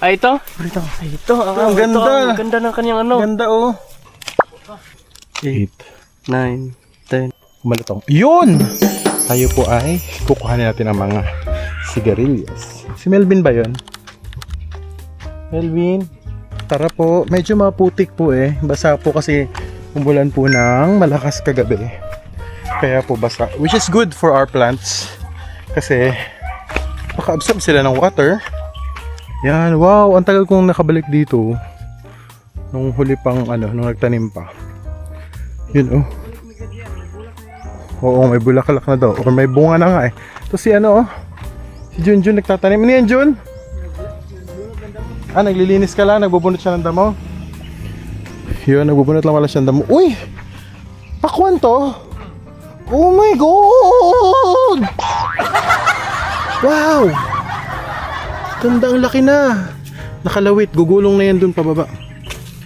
Ay, ito? Ay, Ito. ang ganda. Ang ganda ng kanyang ano. Ganda oh. 8, 9, 10. Malutong. Yun! Tayo po ay kukuhanin natin ang mga sigarilyas. Si Melvin ba yun? Melvin? Tara po. Medyo maputik po eh. Basa po kasi umulan po ng malakas kagabi. Kaya po basa. Which is good for our plants. Kasi maka-absorb sila ng water. Yan. Wow! Ang tagal kong nakabalik dito. Nung huli pang nung nagtanim pa. Yun oh. Oo, may bulaklak na daw. Or may bunga na nga eh. Ito si si Junjun nagtatanim. Ano yan, Jun? Naglilinis ka lang. Nagbubunot siya ng damo. Yun, nagbubunot lang wala siya ng damo. Uy! Pakwan to! Oh my God! Wow! Ganda, ang laki na. Nakalawit. Gugulong na yan dun pababa.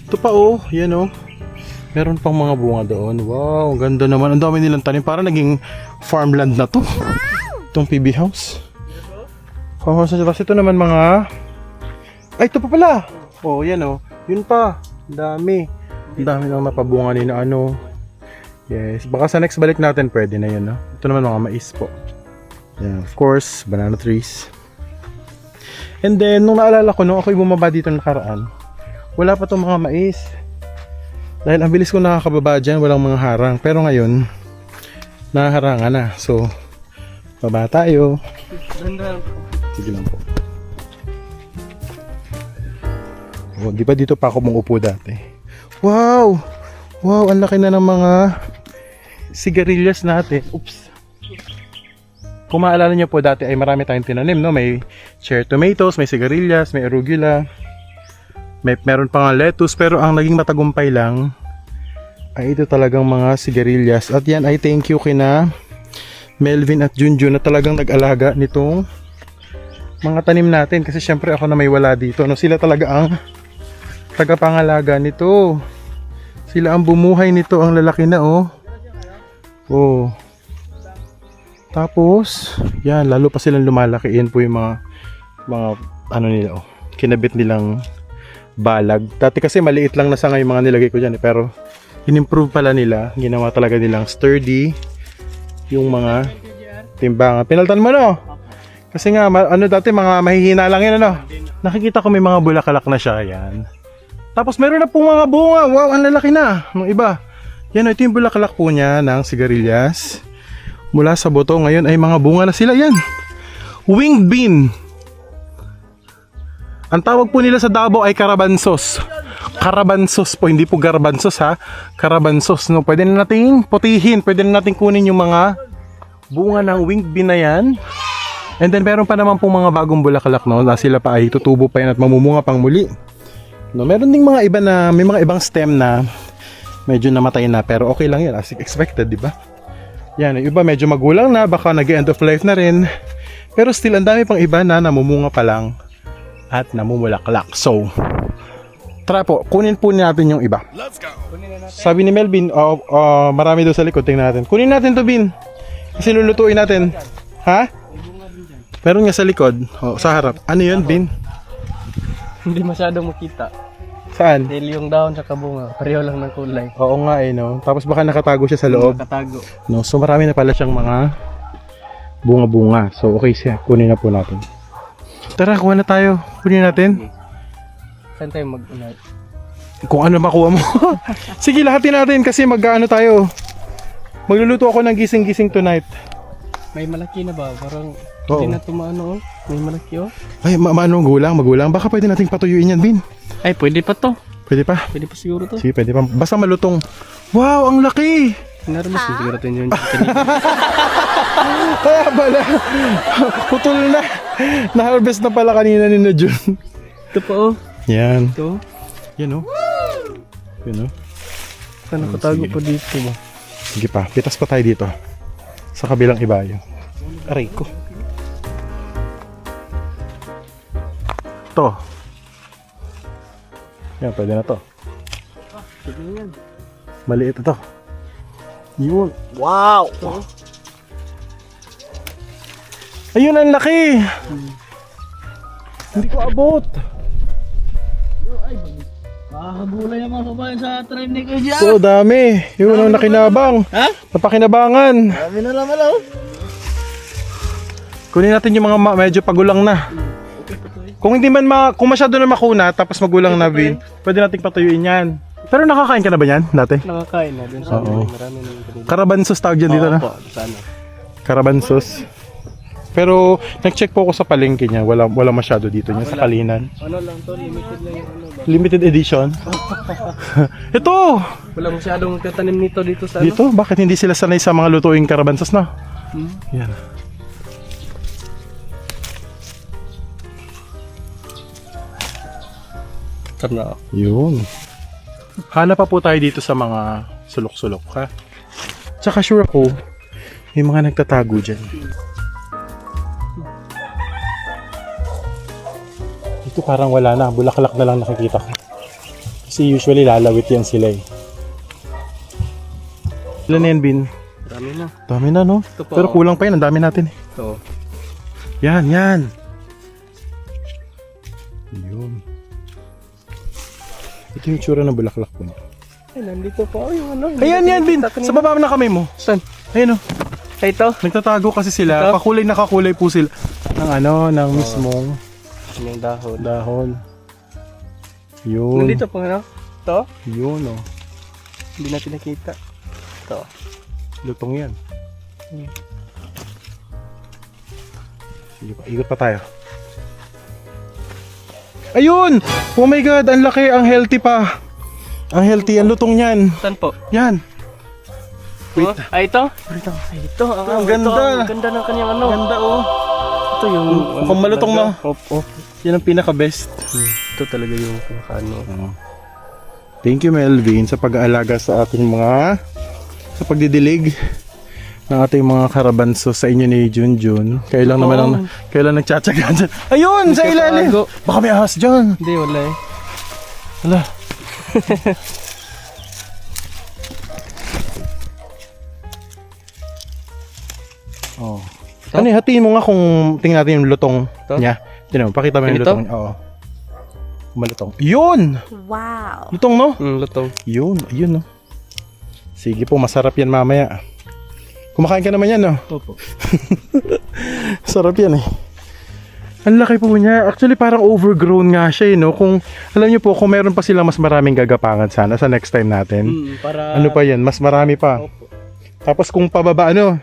Ito pa oh. Yan oh. Meron pang mga bunga doon. Wow, ang ganda naman. Ang dami nilang tanim. Parang naging farmland na to. Itong PB house. Farmhouse na siya. Tapos ito naman mga... Ay, ito pa pala. Oh, yan oh. Yun pa. Ang dami. Ang dami nang napabunga ni na Yes. Baka sa next balik natin pwede na yun. No? Ito naman mga mais po. Yan. Of course, banana trees. And then, nung naalala ko, nung ako'y bumaba dito nakaraan, wala pa itong mga mais. Dahil ang bilis ko nakakababa dyan, walang mga harang. Pero ngayon, naharangan na. So, baba tayo. Sige lang po. Oh, di ba dito pa ako umuupo dati? Wow! Wow, ang laki na ng mga sigarilyas natin. Oops. Kung maalala nyo po dati ay marami tayong tinanim, no? May cherry tomatoes, may sigarilyas, may arugula. Meron pa nga lettuce, pero ang naging matagumpay lang ay ito talagang mga sigarilyas. At yan ay thank you kina Melvin at Junjun na talagang nag-alaga nitong mga tanim natin. Kasi syempre ako na may wala dito. No? Sila talaga ang tagapangalaga nito. Sila ang bumuhay nito. Ang lalaki na oh. Oh. Tapos, yan, lalo pa silang lumalaki. Yan po yung mga nila oh. Kinabit nilang balag. Dati kasi maliit lang na sanga yung mga nilagay ko dyan pero in-improve pala nila. Ginawa talaga nilang sturdy yung mga timbangan. Pinaltan mo no? Kasi nga, dati mga mahihina lang yun Nakikita ko may mga bulaklak na siya. Yan. Tapos meron na po mga bunga. Wow, ang lalaki na. Nung iba. Yan, ito yung bulaklak po niya ng sigarilyas. Mula sa buto, ngayon ay mga bunga na sila. Yan. Winged bean. Ang tawag po nila sa Davao ay karabansos. Karabansos po, hindi po garbansos ha. Karabansos, no? Pwede na nating putihin, pwede na nating kunin yung mga bunga ng winged bean na yan. And then meron pa naman pong mga bagong bulaklak, no? Na sila pa ay tutubo pa yan at mamumunga pang muli. No, meron ding mga iba na, may mga ibang stem na medyo namatay na, pero okay lang yan as expected, di ba? Yan, yung iba medyo magulang na, baka nag-end of life na rin. Pero still, ang dami pang iba na namumunga pa lang at namumulaklak. So, tara po, kunin po natin yung iba. Sabi ni Melvin, marami doon sa likod, tingnan natin. Kunin natin to, Bin. Kasi lulutuin natin. Ha? Meron nga sa likod, sa harap. Ano yun, Bin? Hindi masyadong makita. Saan? Dahil yung dahon sa kabunga, pareho lang ng kulay. Oo nga no. Tapos baka nakatago siya sa loob. Nakatago. No, so marami na pala siyang mga bunga-bunga. So okay siya, kunin na po natin. Tara, kuha na tayo. Kunin natin. Saan tayo mag-unay? Kung ano makuha mo. Sige, lahatin natin kasi mag-ano tayo. Magluluto ako ng gising-gising tonight. May malaki na ba? Parang Oo. hindi na tumaano. May malaki oh. Ay, magulang? Baka pwede nating patuyuin yan, Bin. Ay, pwede pa to. Pwede pa? Pwede pa siguro to. Sige, pwede pa. Basta malutong. Wow, ang laki! Narmas yung siguro natin yun. Kaya pala. Putol na. Na-harvest na pala kanina ni Jun. Ito pa oh. Yan. Ito. Yan oh. Yan oh. Saan nakatago pa dito ba? Sige pa, pitas pa tayo dito. Sa kabilang ibayo. Aray ko. Ito. Yan, pwede na to. Maliit ito. Yun. Wow! Ayun, ang laki. Hindi ko abot. Gulay ng mga kabayan sa tribe ni Kuya Jan. So, dami. Yun ang nakinabang. Ha? Napakinabangan. Dami na naman oh. Kunin natin yung mga medyo pagulang na. Kung hindi man kung masyado na makuna tapos magulang na bin, pwede nating patuyuin yan. Pero nakakain ka na ba yan dati? Nakakain na dun sa Oo. marami ng ganito. Karabansos tawag dyan dito na. Opo, sana. Karabansos. Pero nag-check po ako sa palengke niya, wala masyado dito niya sa Kalinan. Ano lang to, limited lang yung ano ba? Limited edition. Ito! Wala masyadong tatanim nito dito sa ano. Dito, bakit hindi sila sanay sa mga lutuing karabansos na? Yan. Tarna. Yun. Hanap pa po tayo dito sa mga sulok-sulok, ha? Tsaka sure ako, may mga nagtatago dyan. Ito parang wala na, bulaklak na lang nakikita ko. Kasi usually lalawit yan sila eh. Ilan na yan, Bin? Marami na. Dami na, no? Ito po. Pero kulang pa yan, ang dami natin eh. So, Yan, yan. Yun. Ito yung tsura ng bulaklak po niya. ay, nandito po yung ano. Ayan, yan, Bin! Sa baba na kamay mo. Saan? Ayun, oh. Ay, ito. Nagtatago kasi sila. Ito? Pakulay na kakulay po sila. Ng ano, ng mismong Ano yung dahon? dahon. Yun. Nandito po ano? Ito? Yun, oh. Hindi natin nakita. Ito. Lutong yan. Hmm. Sige pa, ikot pa tayo. Ayun! Oh my God, ang laki, ang healthy pa. Ang healthy, ang lutong yan. Saan po? Yan. Wait. Oh, ay, ito? Wait lang. Ay, ito. Ang ganda. Ang ganda ng kanyang ano. Ganda, oh. Ito yung... Mukhang malutong na. Opo. Yan ang pinaka-best. Ito talaga yung pinakaano. Thank you, Melvin, sa pag-aalaga sa ating mga sa pagdidilig ng ating mga karabanso sa inyo ni Junjun. Kailan naman ang kailan nagtsatsaga dyan. Ayun! Sa ilalim! Nagtatago. Baka may ahas dyan. Hindi, wala eh. Hala. Oh. Ano, hatiin mo nga kung tingnan natin yung lutong Ito? niya. Tingnan mo, pakita mo yung Ganito? lutong. Oo. Malutong. Yun! Wow. Lutong, no? Lutong. Yun, ayun, no? Sige po, masarap yan mamaya. Kumakain ka naman yan, no? Opo. Sarap yan, eh. Ang laki po niya. Actually, parang overgrown nga siya, eh, no? Kung, alam niyo po, kung meron pa sila mas maraming gagapangan sana sa next time natin. Para... Ano pa yan? Mas marami pa. Opo. Tapos kung pababa, ano?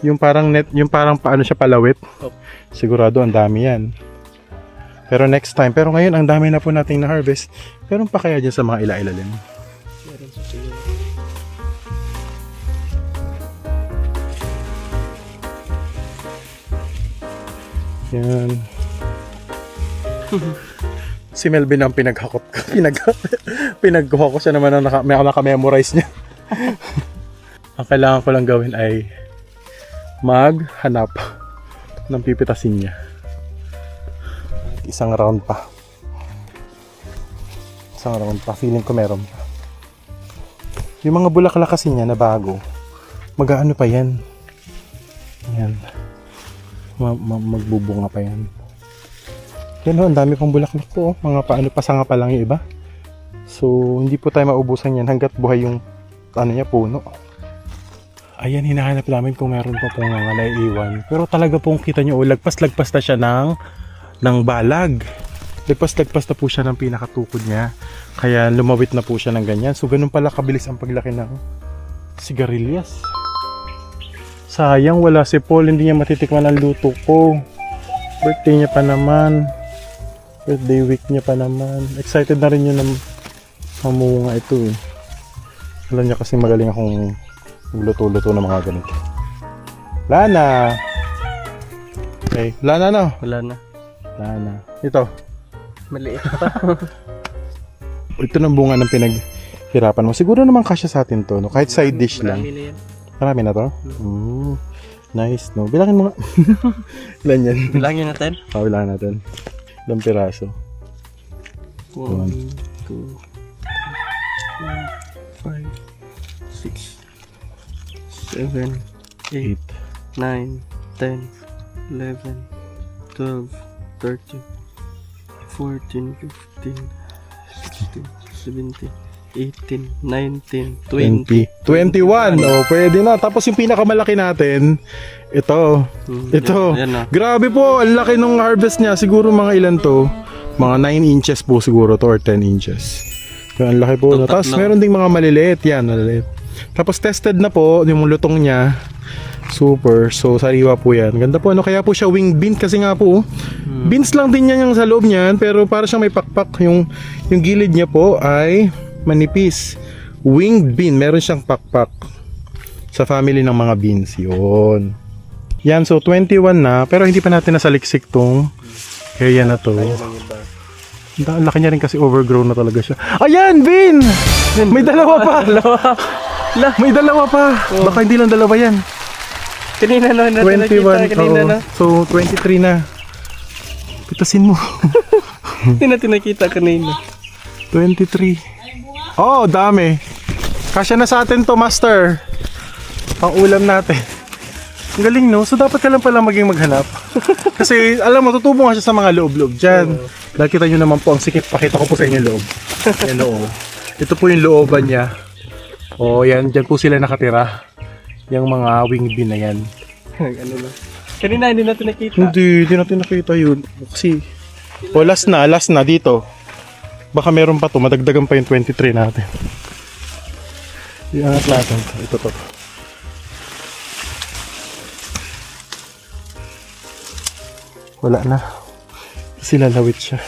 Yung parang net, yung parang paano siya palawit. Opo. Sigurado, ang dami yan. Pero next time. Pero ngayon, ang dami na po nating na-harvest. Meron pa kaya dyan sa mga ila-ilalim? Meron sa siguro. Yan. Si Melvin ang pinaghakot ko. Pinagkuha ko siya naman ang naka-memorize niya. Ang kailangan ko lang gawin ay maghanap ng pipitasin niya. Isang round pa. Isang round pa. Feeling ko meron pa. Yung mga bulaklak kasi niya na bago, mag-aano pa yan. Yan. Magbubunga pa yan. Yan ho, ang dami pang bulaklak po. Mga paano pasanga pa lang yung iba. So, hindi po tayo maubusan yan hanggat buhay yung ano niya, puno. Ayan, hinahanap namin kung meron pa pong mga naiiwan. Pero talaga pong kita nyo, lagpas-lagpas na siya ng balag. Lagpas-lagpas na po siya ng pinakatukod niya. Kaya lumawit na po siya ng ganyan. So, ganun pala kabilis ang paglaki ng sigarilyas. Sayang, wala si Paul. Hindi niya matitikman ang luto ko. Birthday niya pa naman. Birthday week niya pa naman. Excited na rin yun na mamunga ito eh. Alam niya kasi magaling akong luto-luto ng mga ganito. Wala na. Okay, wala na no? Wala na. Wala na. Ito. Maliit pa. Ito ng bunga ng pinaghirapan mo. Siguro naman kasya sa atin to. No? Kahit side dish lang. Marami na yan. Marami na to? Nice, no? Bilangin mo nga. Ilan yan? Bilangin natin. Bilangin natin. Ilang piraso? 1, 2, 3, 4, 5, 6, 7, 8, 9, 10, 11, 12, 13, 14, 15, 16, 17, 18, 19, 20. 21. Oh, pwede na. Tapos yung pinakamalaki natin, ito. Ito. Yan na. Grabe po, ang laki nung harvest niya. Siguro mga ilan to? Mga 9 inches po siguro to or 10 inches. Yan, ang laki po. No? Tapos meron ding mga maliliit. Yan, maliliit. Tapos tested na po yung lutong niya. Super. So, sariwa po yan. Ganda po. Ano, kaya po siya winged bean kasi nga po. Beans lang din yan yung sa loob niyan. Pero para siyang may pakpak. Yung gilid niya po ay manipis. Winged bean. Meron siyang pakpak. Sa family ng mga beans. Yun. Yan. So, 21 na. Pero hindi pa natin nasaliksik tong area na to. Ang laki niya rin kasi overgrown na talaga siya. Ayan! Bean! May dalawa pa! May dalawa pa! Baka hindi lang dalawa yan. Kanina no, natin 21. kanina Oo. na. So, 23 na. Pitasin mo. Hindi natin nakita kanina. 23. Oh, dami. Kasya na sa atin to, master. Pang ulam natin. Ang galing, no? So, dapat ka lang pala maging maghanap. Kasi, alam mo, tutubo nga siya sa mga loob-loob dyan. Nakita nyo naman po ang sikip. Pakita ko po sa inyo yung loob. Yan, loob. Ito po yung looban niya. Oh, yan. Dyan po sila nakatira. Yung mga winged bean na yan. Ano na. Kanina hindi natin nakita. Hindi natin nakita yun. Kasi, last na dito. Baka meron pa to, madagdagan pa yung 23 natin. Iangat natin. Ito to. Wala na. Kasi lalawit siya.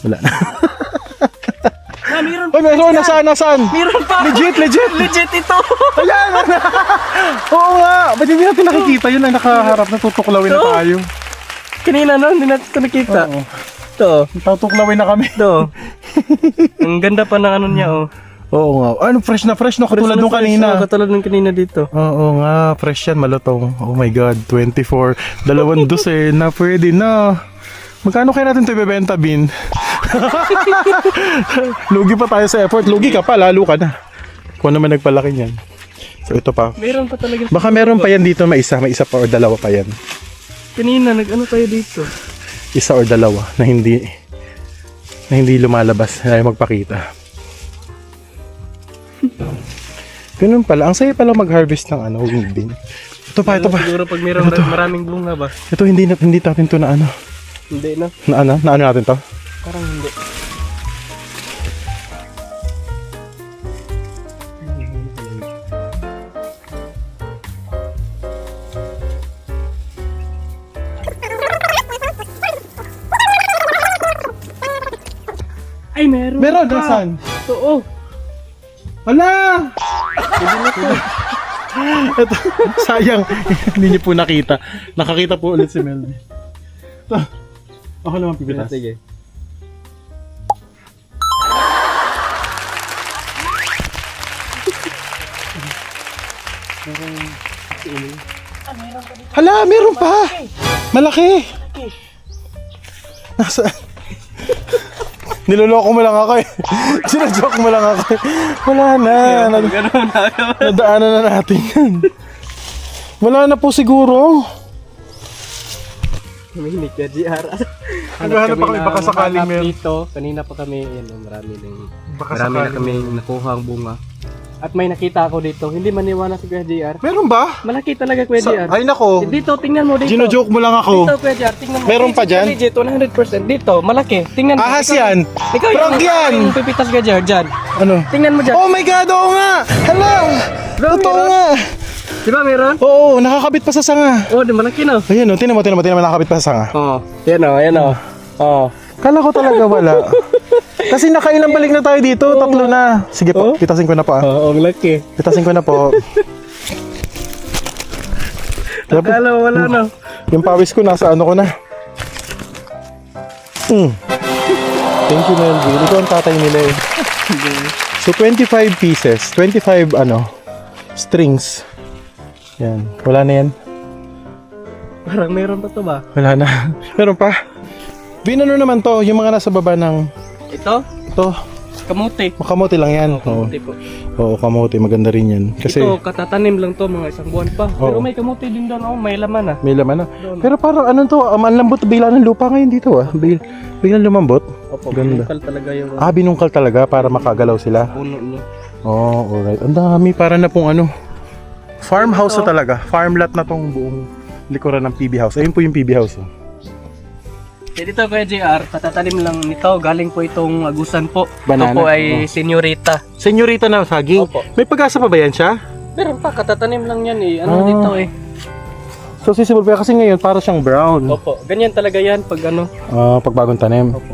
Wala na. Meron Ay, meron! Nasaan? Meron pa! Legit! Legit ito! Ayan! Oo nga! Ba't hindi natin nakikita? Yun ang nakaharap na tutuklawin na Oo. tayo. Kanina no, hindi natin ito nakita. Oo. Ito. Tutuklawin na kami. Ito. Ang ganda pa ng ano niya oh. Oo nga. Ano, fresh na fresh no? Katulad nung kanina. Katulad nung kanina dito. Oo nga. Fresh yan. Malutong. Oh my God. 24. 2 na. Pwede na. Magkano kaya natin ito ibebenta, Bin? Lugi pa tayo sa effort. Lugi ka pa. Lalo ka na. Kung naman nagpalaki niyan. So ito pa. Meron pa talaga. Baka meron pa yan dito. May isa pa or dalawa pa yan. Kanina nag-ano tayo dito. Isa or dalawa na hindi lumalabas. Na magpakita. Ganun pala. Ang saya pala mag-harvest ng winged bean. Ito pa. Siguro pag meron maraming bunga ba? Ito hindi natin to na Hindi na. na natin to. Parang hindi. Ay, meron. Meron, nasaan? Oo. Hala! Ito, sayang. Hindi niyo po nakita. Nakakita po ulit si Melvin. Ito. Ako naman pipitas. Sige. Hala, meron pa! Malaki! Nasa... Niloloko mo lang ako eh. Sinajoke mo lang ako eh. Wala na. Nadaanan na natin yan. Wala na po siguro. Kumihinig ka, GR. Naghahanap ako, baka sakaling meron. Dito, kanina pa kami, marami Baka na sakaling kami nakuha ang bunga. At may nakita ako dito, hindi maniwala si Kuya JR. Meron ba? Malaki talaga Kuya JR. Ay nako. Dito, tingnan mo dito. Gino-joke mo lang ako. Dito Kuya JR, tingnan mo. Meron pa dyan? Legit, 100%. Dito, malaki. Tingnan mo. Ahas yan. Ikaw Prank yan. yung pipitas Kuya JR, dyan. Ano? Tingnan mo dyan. Oh my God, oo nga. Hala. Totoo nga. Di ba meron? Oo, nakakabit pa sa sanga. Oh, di malaki na. Ayan o, tinan mo, nakakabit pa sa sanga. Oh, yan o, yan o. Oh. Kala ko talaga wala. Kasi nakailang balik na tayo dito, 3 na. Sige po, pitasin ko na po. Oo, ang laki. Pitasin ko na po. Akala mo wala na. Yung pawis ko nasa ano ko na. Thank you, Melvin. Ito ang tatay nila eh. So 25 pieces, 25 strings. Yan, wala na yan. Parang meron pa to ba? Wala na. Meron pa. Binano naman to, yung mga nasa baba ng Ito? to. Kamuti. Makamote lang yan. Oo. Kamuti po. Oo, kamote, maganda rin yan. Kasi Ito, katatanim lang to, mga isang buwan pa. Pero Oo. may kamote din doon, oh, may laman ah. may laman na. Doon. Pero parang ano to, ang lambot bigla ng lupa ngayon dito ah. Biglang lumambot. Opo, Ganda. binungkal talaga yung Binungkal talaga para makagalaw sila. puno niya. Oh, alright. Ang dami, para na pong ano, farmhouse na talaga. Farm lot na tong buong likuran ng PB House. Ayun po yung PB House. Oh. Dito Kuya JR, katatanim lang nito. Galing po itong agusan po. Banana. Ito po ay senyorita. Senyorita na saging. Opo. May pag-asa pa ba yan siya? Meron pa, katatanim lang yan eh. Ano dito eh. So sisibol pa kasi ngayon para siyang brown. Opo, ganyan talaga yan pag ano. Pag bagong tanim. Opo.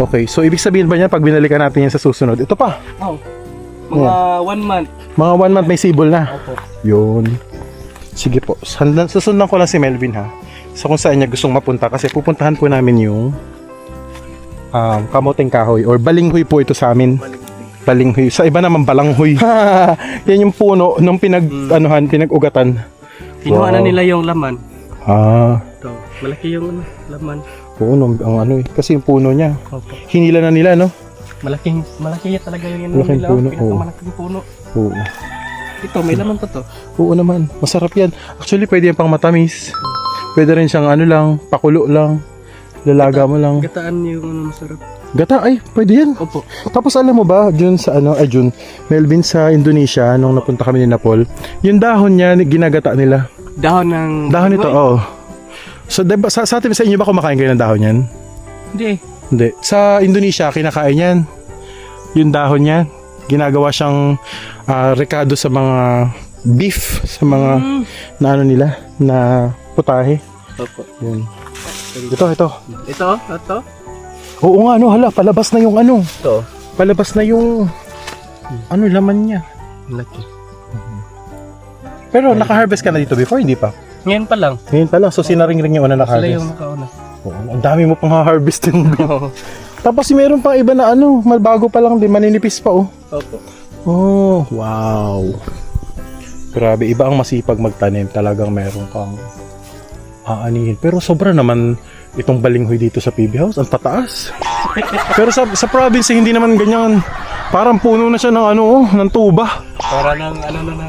Okay, so ibig sabihin ba niya pag binalikan natin yan sa susunod? Ito pa. Oh, mga 1 month. Mga 1 month may sibol na. Opo. Yun. Sige po. Susundan ko lang si Melvin ha. Sa kung saan niya gustong mapunta kasi pupuntahan po namin yung kamoteng kahoy or balinghoy po ito sa amin. Balinghoy. Sa iba naman balanghoy. Yan yung puno nung pinag-ugatan. Kinuha na Wow. nila yung laman. Ito, malaki yung ano, laman. Oo, ang ano eh. Kasi yung puno niya. Opo. Hinila na nila, no? Malaki talaga yung ano Malaking nila. puno, Pinakamalaking puno. Oo. Ito, may laman pa to. Oo naman. Masarap yan. Actually, pwede yan pang matamis. Pwede rin siyang ano lang, pakulo lang. Lalaga mo lang. Gataan yung ano masarap. Gata, ay, pwede yan. Opo. Tapos alam mo ba, Melvin sa Indonesia, nung napunta kami ni Napol, yung dahon niya, ginagata nila. Dahon ng... Dahon ito, oo. So, diba, sa atin, sa inyo ba kumakain kayo ng dahon yan? Hindi. Hindi. Sa Indonesia, kinakain yan. Yung dahon niya, ginagawa siyang rekado sa mga beef, sa mga na ano nila, na putahe. Opo. Yun. Ito. Ito? Oo nga, hala, palabas na yung ano. Ito. Palabas na yung laman niya. Laki. Pero naka-harvest ka na dito before, hindi pa? Ngayon pa lang. Ngayon pala, so sinaring-ring yung Sila naka-harvest. yung nakauna. Oo, ang dami mo pang ha-harvestin. Oo. Tapos meron pang iba na bago pa lang din, maninipis pa oh. Opo. Oh, wow. Grabe, iba ang masipag magtanim. Talagang meron kang aanihin. Pero sobra naman itong balinghoy dito sa PB House. Ang pataas. Pero sa province, hindi naman ganyan. Parang puno na siya ng ng tuba. Para ng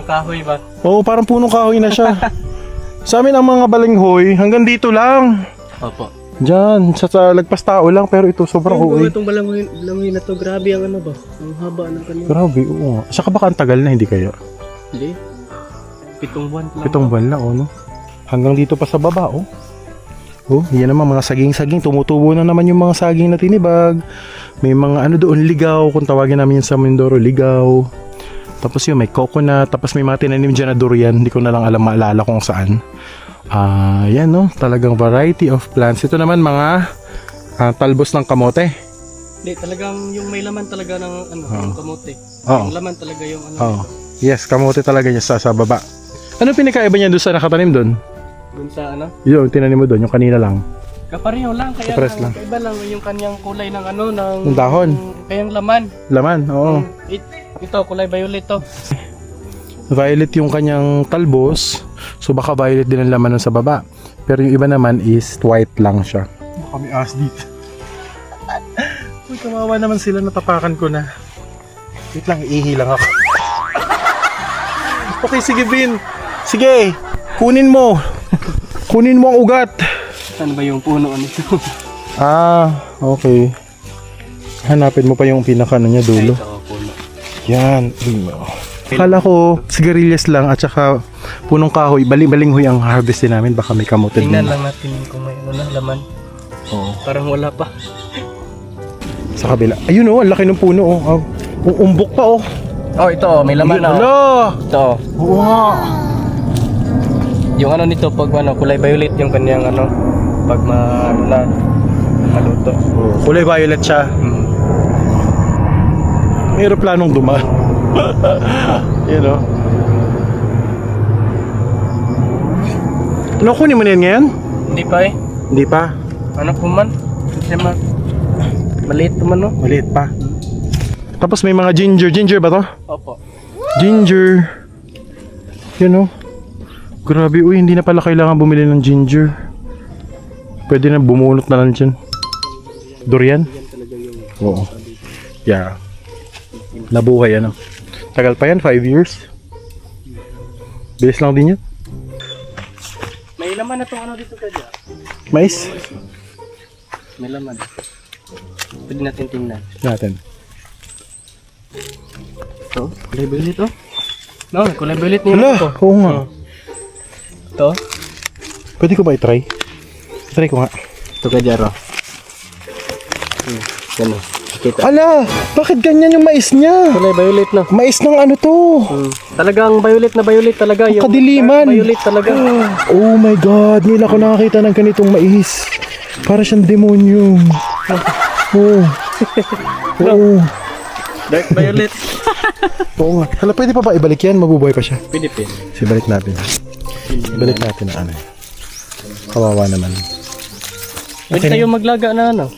kahoy ba? Oo, parang punong kahoy na siya. Sa amin ang mga balinghoy, hanggang dito lang. Opo. Diyan, sa lagpas tao lang. Pero ito sobrang uwi. Itong balangoy na to, grabe ang ano ba? Ang haba ng kanya. Grabe, oo nga. Saka baka ang tagal na, hindi kaya? Hindi. 7 buwan lang. 7 buwan na, no? Hanggang dito pa sa baba, oh. Oh, yan naman mga saging-saging. Tumutubo na naman yung mga saging na tinibag. May mga doon, ligaw. Kung tawagin namin yun sa Mindoro, ligaw. Tapos yun, may coconut. Tapos may mga tinanim dyan na durian. Hindi ko na lang maalala kung saan. Yan, no? Talagang variety of plants. Ito naman mga talbos ng kamote. Hindi, talagang yung may laman talaga ng ng kamote. Oo. Yung laman talaga yung Oh. Yes, kamote talaga niya sa baba. Ano pinakaiba niya doon sa nakatanim doon? dun sa Yung tinanim mo doon, yung kanina lang. kapareho lang, kaya Kapares lang. kaiba lang yung kanyang kulay ng Yung dahon. Kayang laman. Laman, oo. Ito, kulay violet to. Violet yung kanyang talbos. So baka violet din ang laman nun sa baba. Pero yung iba naman is white lang siya. Baka may ass dito. Uy, kawawa naman sila, natapakan ko na. Wait lang, ihi lang ako. Okay, sige Vin. Sige, kunin mo. Kunin mo ang ugat. Saan ba yung puno nito? Okay. Hanapin mo pa yung pinaka niya dulo. Ito, puno. Yan. Akala ko sigarilyas lang at saka punong kahoy. Balinghoy ang harvest din namin. Baka may kamote din. Tingnan lang natin kung may laman. Oo. Parang wala pa. Sa kabila. Ayun ang laki ng puno oh. Umbok pa oh. Oh, ito, may laman na. Hala! Ito. Oo nga. Yung nito, pag kulay violet yung kanyang pag maluto. Kulay violet siya. May aeroplanong dumaan. You know. Ano, kunin mo na yan ngayon? Hindi pa eh. Hindi pa. Ano po man? Kasi maliit po man no? Maliit pa. Tapos may mga ginger. Ginger ba to? Opo. Ginger. Yun oh. Grabe, hindi na pala kailangan bumili ng ginger. Pwede na bumunot na lang dyan. Durian? Oo. Yeah. Nabuhay Tagal pa yan, 5 years. Bilis lang din yan. May laman na itong ano dito ka dyan. Mais. May laman. Pwede natin tingnan. Natin. Ito, kulay violet oh. No, kulay violet niya Hala, ito. oo nga. Ito. Pwede ko ba i-try? Try ko nga. Ito ka dyan oh. Yan oh. Kita. Ala, bakit ganyan yung mais niya? Kulay violet na. Mais ng ano to? Talagang violet na violet talaga. Yung Kadiliman. dark violet talaga. Oh my God, nila ko nakakita ng ganitong mais. Para siyang demonyo. Oo. Oo. Dark violet. Oo nga. Hala, pwede pa ba ibalik yan? Mabubuhay pa siya. Pwede pin. So, ibalik natin. Ibalik natin na ano. Kawawa naman. Pwede tayo maglaga na ano.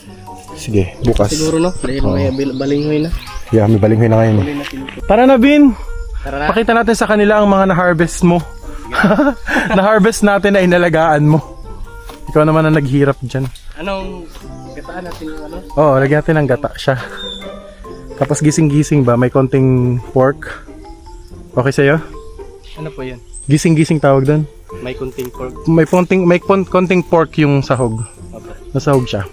Sige, bukas. Siguro no. Dahil may balinghoy na. Yeah, may balinghoy na ngayon. Huli natin ito. Tara na, Bin! Tara na. Pakita natin sa kanila ang mga na-harvest mo. Na-harvest natin na inalagaan mo. Ikaw naman ang naghirap dyan. Anong gataan natin yung ano? Oo, lagyan natin ng gata siya. Tapos gising-gising ba? May konting pork. Okay sa'yo? Ano po yun? Gising-gising tawag doon. May kunting pork. Konting pork yung sahog. Okay. Nasahog siya.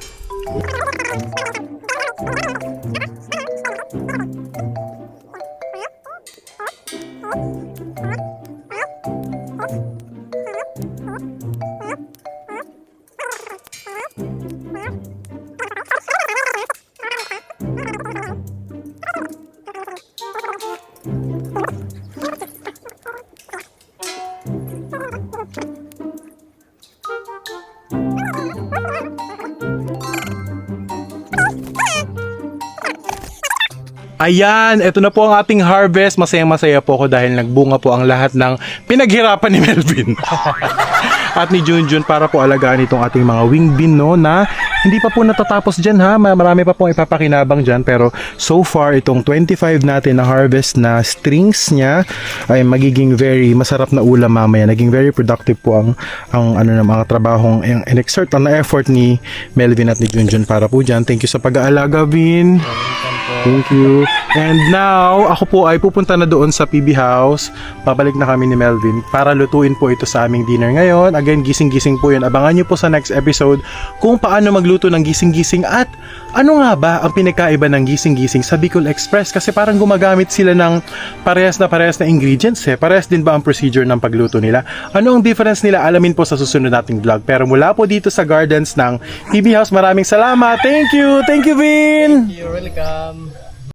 Ayan, ito na po ang ating harvest. Masaya-masaya po ako dahil nagbunga po ang lahat ng pinaghirapan ni Melvin at ni Junjun para po alagaan itong ating mga wing bean, no, na hindi pa po natatapos dyan ha. Marami pa pong ipapakinabang dyan, pero so far itong 25 natin na harvest na strings niya ay magiging very masarap na ulam mamaya. Naging very productive po ang ano ng mga trabahong in-exert ang effort ni Melvin at ni Junjun para po dyan. Thank you sa pag-aalaga, Vin. Thank you. And now, ako po ay pupunta na doon sa PB House. Babalik na kami ni Melvin para lutuin po ito sa aming dinner ngayon. Again, gising-gising po yun. Abangan nyo po sa next episode kung paano magluto ng gising-gising at ano nga ba ang pinakaiba ng gising-gising sa Bicol Express. Kasi parang gumagamit sila ng parehas na ingredients eh. Parehas din ba ang procedure ng pagluto nila? Ano ang difference nila? Alamin po sa susunod nating vlog. Pero mula po dito sa gardens ng PB House, maraming salamat. Thank you! Thank you, Vin! You're welcome.